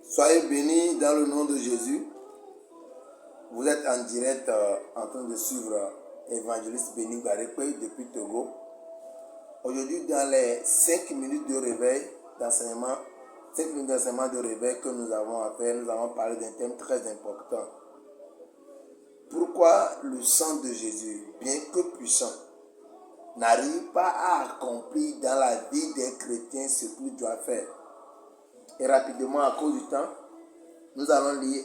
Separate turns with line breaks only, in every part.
Soyez bénis dans le nom de Jésus. Vous êtes en direct en train de suivre Évangéliste Béni Garekwe depuis Togo. Aujourd'hui, dans les 5 minutes de réveil d'enseignement, 5 minutes d'enseignement de réveil que nous avons à faire, nous allons parler d'un thème très important. Pourquoi le sang de Jésus, bien que puissant, n'arrive pas à accomplir dans la vie des chrétiens ce qu'il doit faire? Et rapidement, à cause du temps, nous allons lire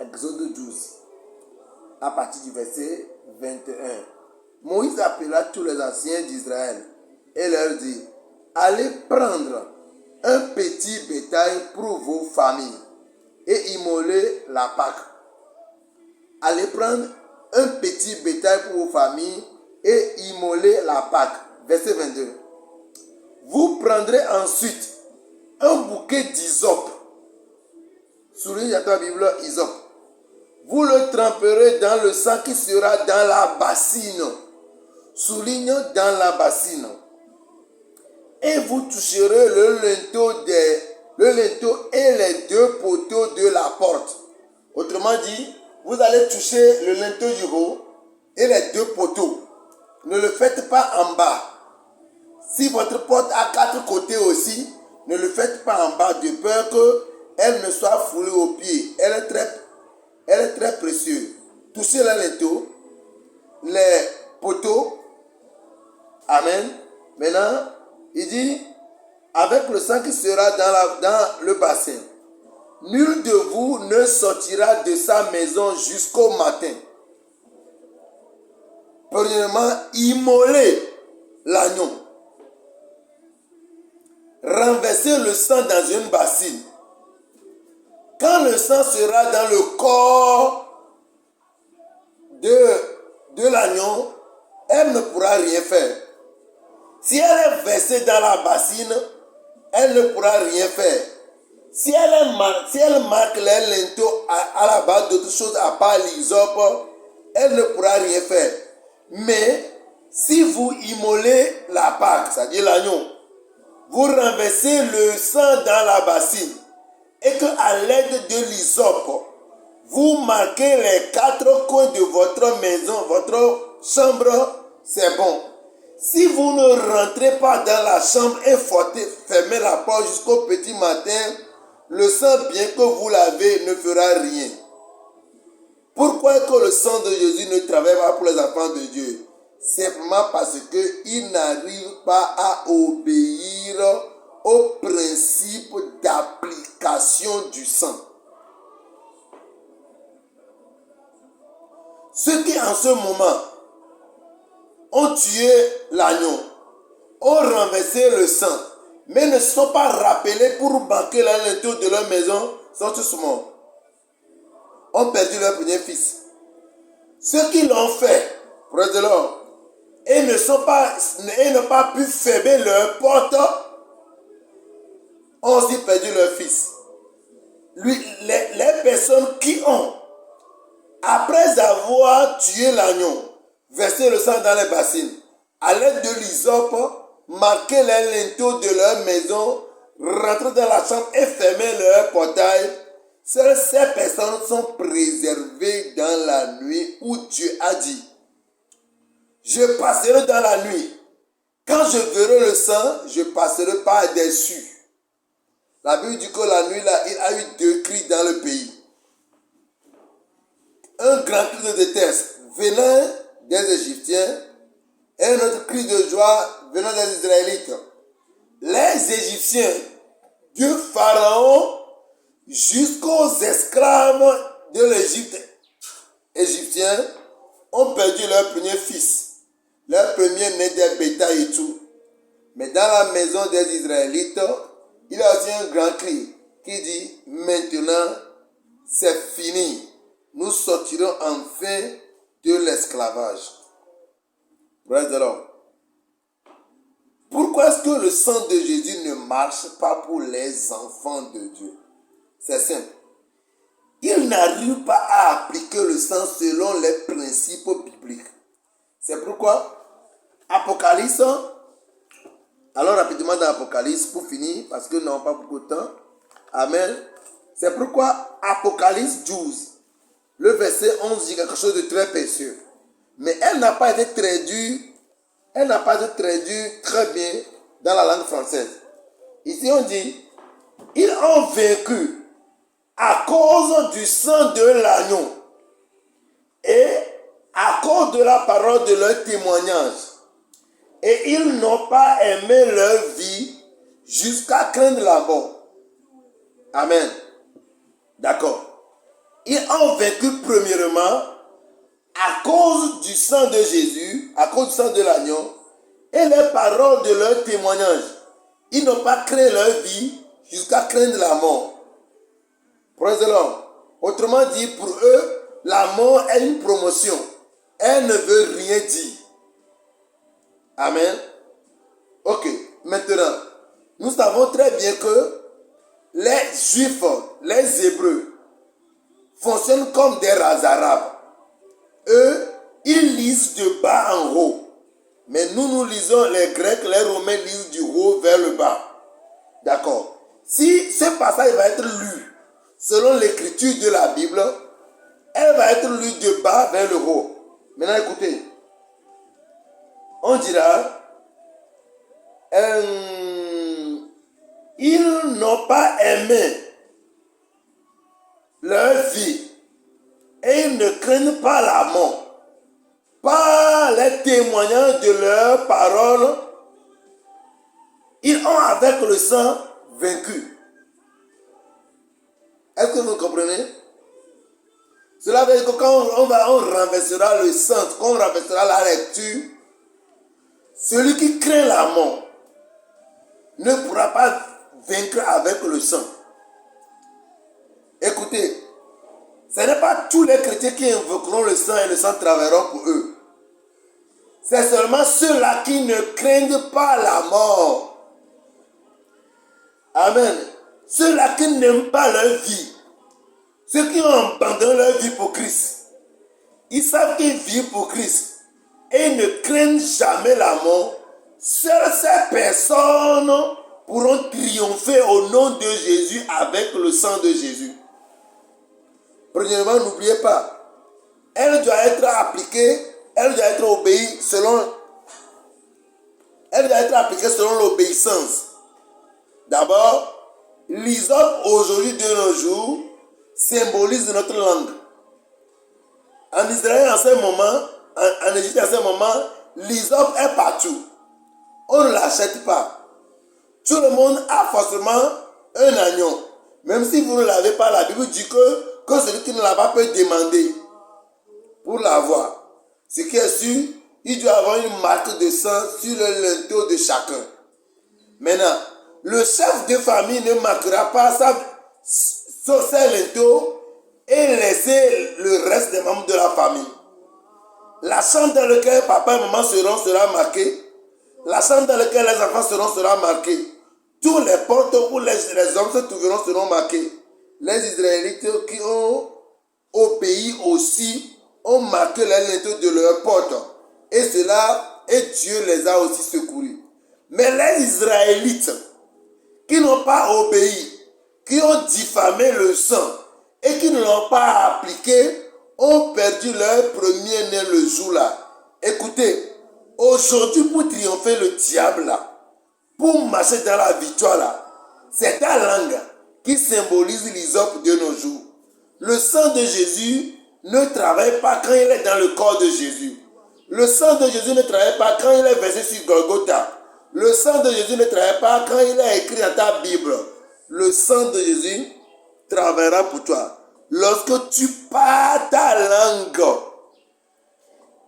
Exode 12, à partir du verset 21. Moïse appela tous les anciens d'Israël et leur dit: allez prendre un petit bétail pour vos familles et immoler la Pâque. Allez prendre un petit bétail pour vos familles et immoler la Pâque. Verset 22. Vous prendrez ensuite un bouquet d'hysope. Souligne à ta Bible hysope. Vous le tremperez dans le sang qui sera dans la bassine. Souligne dans la bassine. Et vous toucherez le linteau et les deux poteaux de la porte. Autrement dit, vous allez toucher le linteau du haut et les deux poteaux. Ne le faites pas en bas. Si votre porte a 4 côtés aussi, ne le faites pas en bas de peur qu'elle ne soit foulée aux pieds. Elle est très précieuse. Touchez le linteau, les poteaux. Amen. Maintenant, il dit, avec le sang qui sera dans le bassin, nul de vous ne sortira de sa maison jusqu'au matin. Premièrement, immolez l'agneau. Renversez le sang dans une bassine. Quand le sang sera dans le corps de l'agneau, elle ne pourra rien faire. Si elle est versée dans la bassine, elle ne pourra rien faire. Si elle marque les linteaux à la base d'autre chose à part l'hysope, elle ne pourra rien faire. Mais si vous immolez la Pâque, c'est-à-dire l'agneau, vous renversez le sang dans la bassine et qu'à l'aide de l'hysope, vous marquez les 4 coins de votre maison, votre chambre, c'est bon. Si vous ne rentrez pas dans la chambre et fermez la porte jusqu'au petit matin, le sang, bien que vous l'avez, ne fera rien. Pourquoi que le sang de Jésus ne travaille pas pour les enfants de Dieu? Simplement parce qu'il n'arrive pas à obéir au principe d'application du sang. Ceux qui en ce moment ont tué l'agneau, ont renversé le sang, mais ne sont pas rappelés pour marquer la linteau de leur maison, sont tous morts. Ont perdu leur premier fils. Ceux qui l'ont fait, près de l'or, et n'ont pas pu fermer leur porte, ont aussi perdu leur fils. Les personnes qui ont, après avoir tué l'agneau, versé le sang dans les bassines, à l'aide de l'hysope, marqué les linteaux de leur maison, rentré dans la chambre et fermé leur portail, seules ces personnes sont préservées dans la nuit où Dieu a dit: je passerai dans la nuit. Quand je verrai le sang, je passerai par-dessus. La Bible dit que la nuit, là, il a eu 2 cris dans le pays. Un grand cri de détresse venant des Égyptiens et un autre cri de joie venant des Israélites. Les Égyptiens, du Pharaon jusqu'aux esclaves de l'Égypte égyptiens, ont perdu leur premier fils, leur premier né des bétails et tout. Mais dans la maison des Israélites, il y a aussi un grand cri qui dit: maintenant c'est fini. Nous sortirons enfin de l'esclavage. Praise the Lord. Pourquoi est-ce que le sang de Jésus ne marche pas pour les enfants de Dieu? C'est simple. Il n'arrive pas à appliquer le sang selon les principes bibliques. C'est pourquoi Apocalypse, allons rapidement dans Apocalypse pour finir, parce que nous n'avons pas beaucoup de temps. Amen. C'est pourquoi Apocalypse 12, le verset 11 dit quelque chose de très précieux. Mais elle n'a pas été traduite très bien dans la langue française. Ici on dit, ils ont vaincu à cause du sang de l'agneau et à cause de la parole de leur témoignage. Et ils n'ont pas aimé leur vie jusqu'à craindre la mort. Amen. D'accord. Ils ont vaincu premièrement à cause du sang de Jésus, à cause du sang de l'agneau, et les paroles de leur témoignage. Ils n'ont pas créé leur vie jusqu'à craindre la mort. Praise the Lord. Autrement dit, pour eux, la mort est une promotion. Elle ne veut rien dire. Amen. Ok, maintenant, nous savons très bien que les Juifs, les Hébreux, fonctionnent comme des Arabes. Eux, ils lisent de bas en haut. Mais nous lisons, les Grecs, les Romains lisent du haut vers le bas. D'accord. Si ce passage va être lu selon l'écriture de la Bible, elle va être lue de bas vers le haut. Maintenant, écoutez. On dira, ils n'ont pas aimé leur vie et ils ne craignent pas la mort. Par les témoignages de leurs paroles, ils ont avec le sang vaincu. Est-ce que vous comprenez? Cela veut dire que quand on renversera le sang, quand on renversera la lecture, celui qui craint la mort ne pourra pas vaincre avec le sang. Écoutez, ce n'est pas tous les chrétiens qui invoqueront le sang et le sang travailleront pour eux. C'est seulement ceux-là qui ne craignent pas la mort. Amen. Ceux-là qui n'aiment pas leur vie. Ceux qui ont abandonné leur vie pour Christ. Ils savent qu'ils vivent pour Christ. Et ils ne craignent jamais la mort. Seules ces personnes pourront triompher au nom de Jésus avec le sang de Jésus. Premièrement, n'oubliez pas, elle doit être appliquée, elle doit être obéie selon l'obéissance. D'abord, l'hysope aujourd'hui de nos jours symbolise notre langue. En Israël, en ce moment, en Égypte, en ce moment, l'hysope est partout. On ne l'achète pas. Tout le monde a forcément un agneau. Même si vous ne l'avez pas, la Bible dit que celui qui ne l'a pas peut demander pour l'avoir. Ce qui est sûr, il doit avoir une marque de sang sur le linteau de chacun. Maintenant, le chef de famille ne marquera pas sur ses linteaux et laisser le reste des membres de la famille. La chambre dans laquelle papa et maman seront sera marquée. La chambre dans laquelle les enfants seront sera marquée. Tous les portes où les hommes se trouveront seront marqués. Les Israélites qui ont obéi aussi ont marqué les linteaux de leurs portes. Et Dieu les a aussi secourus. Mais les Israélites qui n'ont pas obéi, qui ont diffamé le sang et qui ne l'ont pas appliqué, ont perdu leur premier-né le jour-là. Écoutez, aujourd'hui pour triompher le diable là, pour marcher dans la victoire là, c'est ta langue qui symbolise l'hysope de nos jours. Le sang de Jésus ne travaille pas quand il est dans le corps de Jésus. Le sang de Jésus ne travaille pas quand il est versé sur Golgotha. Le sang de Jésus ne travaille pas quand il est écrit dans ta Bible. Le sang de Jésus travaillera pour toi. Lorsque tu parles ta langue,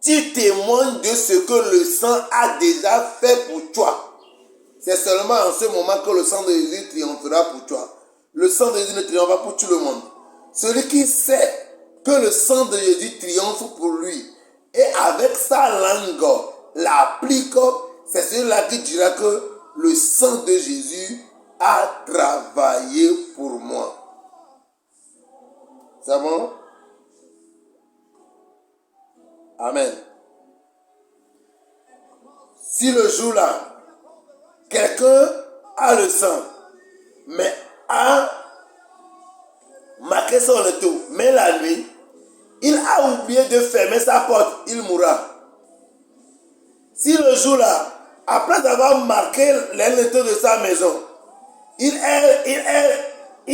tu témoignes de ce que le sang a déjà fait pour toi. C'est seulement en ce moment que le sang de Jésus triomphera pour toi. Le sang de Jésus ne triomphe pas pour tout le monde. Celui qui sait que le sang de Jésus triomphe pour lui et avec sa langue l'applique, c'est celui-là qui dira que le sang de Jésus a travaillé pour moi. C'est bon? Amen. Si le jour-là, quelqu'un a le sang, mais a marqué son étau. Mais la nuit, il a oublié de fermer sa porte, il mourra. Si le jour-là, après avoir marqué l'étau de sa maison, il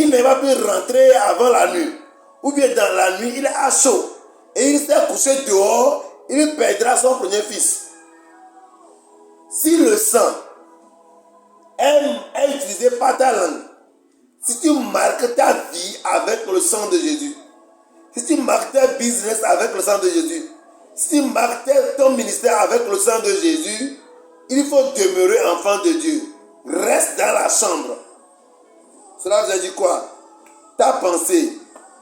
ne va plus rentrer avant la nuit, ou bien dans la nuit, il a chaud, et il s'est couché dehors, il perdra son premier fils. Si le sang est utilisé par ta langue, si tu marques ta vie avec le sang de Jésus, si tu marques ta business avec le sang de Jésus, si tu marques ton ministère avec le sang de Jésus, il faut demeurer enfant de Dieu. Reste dans la chambre. Cela veut dire quoi? Ta pensée,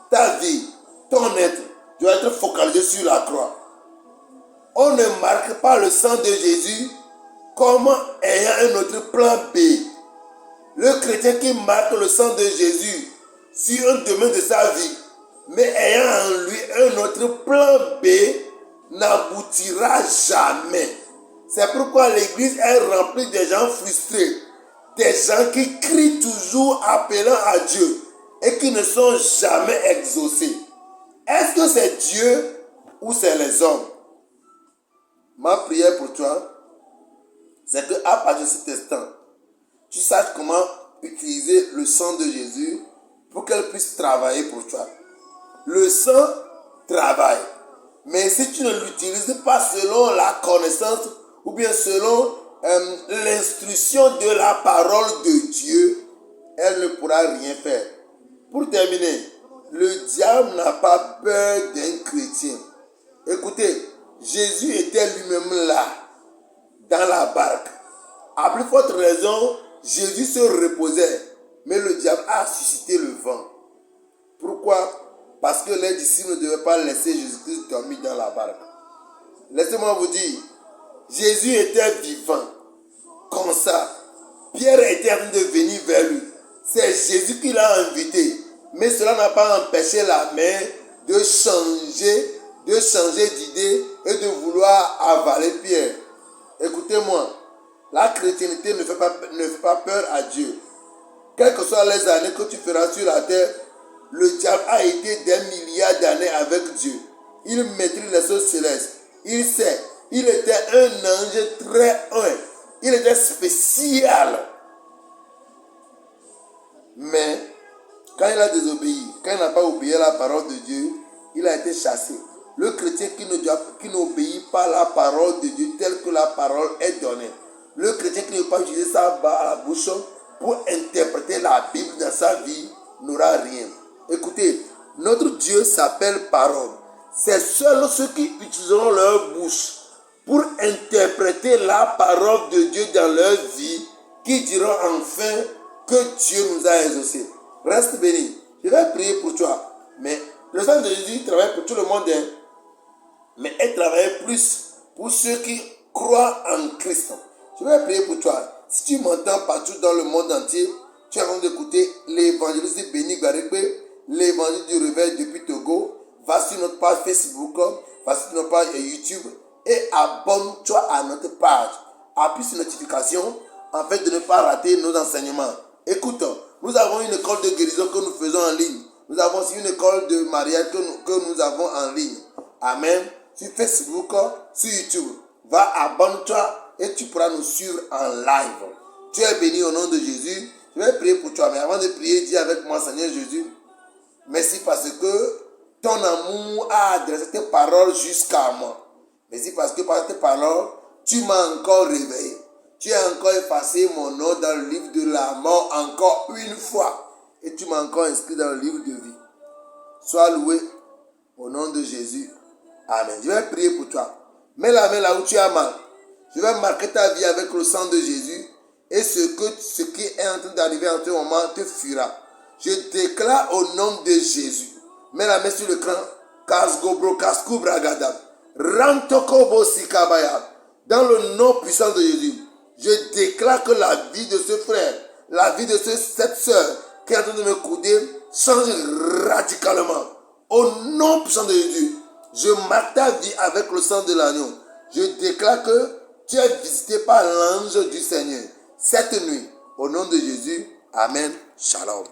ta vie, ton être doit être focalisé sur la croix. On ne marque pas le sang de Jésus comme ayant un autre plan B. Le chrétien qui marque le sang de Jésus sur un domaine de sa vie, mais ayant en lui un autre plan B, n'aboutira jamais. C'est pourquoi l'église est remplie de gens frustrés, des gens qui crient toujours appelant à Dieu et qui ne sont jamais exaucés. Est-ce que c'est Dieu ou c'est les hommes? Ma prière pour toi, c'est qu'à partir de cet instant, tu saches comment utiliser le sang de Jésus pour qu'elle puisse travailler pour toi. Le sang travaille. Mais si tu ne l'utilises pas selon la connaissance ou bien selon l'instruction de la parole de Dieu, elle ne pourra rien faire. Pour terminer, le diable n'a pas peur d'un chrétien. Écoutez, Jésus était lui-même là, dans la barque. À plus forte raison, Jésus se reposait, mais le diable a suscité le vent. Pourquoi? Parce que les disciples ne devaient pas laisser Jésus-Christ dormir dans la barque. Laissez-moi vous dire, Jésus était vivant, comme ça. Pierre était en train de venir vers lui. C'est Jésus qui l'a invité. Mais cela n'a pas empêché la mer de changer d'idée et de vouloir avaler Pierre. Écoutez-moi, la chrétienté ne fait pas peur à Dieu. Quelles que soient les années que tu feras sur la terre, le diable a été des milliards d'années avec Dieu. Il maîtrise les choses célestes. Il sait. Il était un ange très humble. Il était spécial. Mais quand il a désobéi, quand il n'a pas obéi à la parole de Dieu, il a été chassé. Le chrétien qui n'obéit pas à la parole de Dieu telle que la parole est donnée, le chrétien qui ne peut pas utiliser sa barre à la bouche pour interpréter la Bible dans sa vie, n'aura rien. Écoutez, notre Dieu s'appelle parole. C'est seuls ceux qui utiliseront leur bouche pour interpréter la parole de Dieu dans leur vie qui diront enfin que Dieu nous a exaucés. Reste béni. Je vais prier pour toi. Mais le sang de Jésus travaille pour tout le monde. Mais elle travaille plus pour ceux qui croient en Christ. Je vais prier pour toi. Si tu m'entends partout dans le monde entier, tu es en train d'écouter l'évangéliste Béni Garikwe, l'évangile du réveil depuis Togo. Va sur notre page Facebook, va sur notre page YouTube et abonne-toi à notre page. Appuie sur notification afin de ne pas rater nos enseignements. Écoute, nous avons une école de guérison que nous faisons en ligne. Nous avons aussi une école de mariage que nous avons en ligne. Amen. Sur Facebook, sur YouTube. Va, abonne-toi et tu pourras nous suivre en live. Tu es béni au nom de Jésus. Je vais prier pour toi. Mais avant de prier, dis avec moi, Seigneur Jésus, merci parce que ton amour a adressé tes paroles jusqu'à moi. Merci parce que par tes paroles, tu m'as encore réveillé. Tu as encore effacé mon nom dans le livre de la mort encore une fois. Et tu m'as encore inscrit dans le livre de vie. Sois loué au nom de Jésus. Amen. Je vais prier pour toi. Mets la main là où tu as mal. Je vais marquer ta vie avec le sang de Jésus. Et ce qui est en train d'arriver en ce moment te fuira. Je déclare au nom de Jésus. Mets la main sur le cran. Kasgobro kasku bragada. Rantokobo sikabaya. Dans le nom puissant de Jésus. Je déclare que la vie de ce frère, la vie de cette soeur qui est en train de me couder change radicalement. Au nom puissant de Jésus, je marque ta vie avec le sang de l'agneau. Je déclare que tu es visité par l'ange du Seigneur cette nuit. Au nom de Jésus, Amen. Shalom.